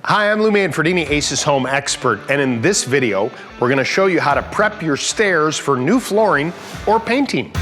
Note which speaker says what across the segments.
Speaker 1: Hi, I'm Lou Manfredini, Ace's home expert, and in this video, we're going to show you how to prep your stairs for new flooring or painting.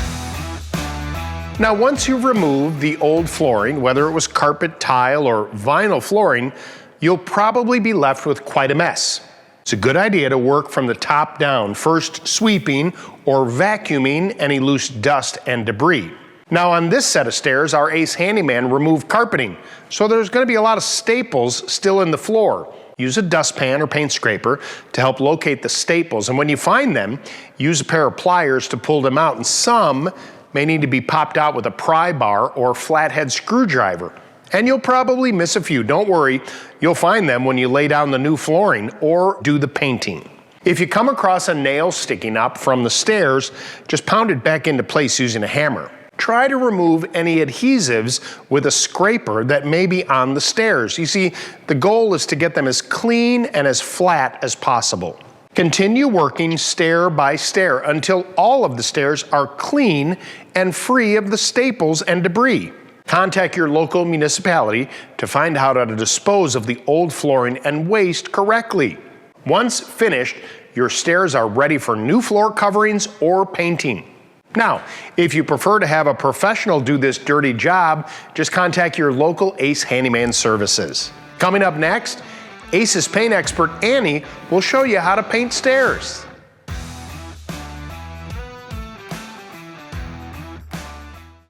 Speaker 1: Now, once you've removed the old flooring, whether it was carpet, tile, or vinyl flooring, you'll probably be left with quite a mess. It's a good idea to work from the top down, first sweeping or vacuuming any loose dust and debris. Now on this set of stairs, our Ace handyman removed carpeting, so there's going to be a lot of staples still in the floor. Use a dustpan or paint scraper to help locate the staples, and when you find them, use a pair of pliers to pull them out, and some may need to be popped out with a pry bar or flathead screwdriver. And you'll probably miss a few. Don't worry, you'll find them when you lay down the new flooring or do the painting. If you come across a nail sticking up from the stairs, just pound it back into place using a hammer. Try to remove any adhesives with a scraper that may be on the stairs. You see, the goal is to get them as clean and as flat as possible. Continue working stair by stair until all of the stairs are clean and free of the staples and debris. Contact your local municipality to find out how to dispose of the old flooring and waste correctly. Once finished, your stairs are ready for new floor coverings or painting. Now, if you prefer to have a professional do this dirty job, just contact your local Ace Handyman Services. Coming up next, Ace's paint expert Annie will show you how to paint stairs.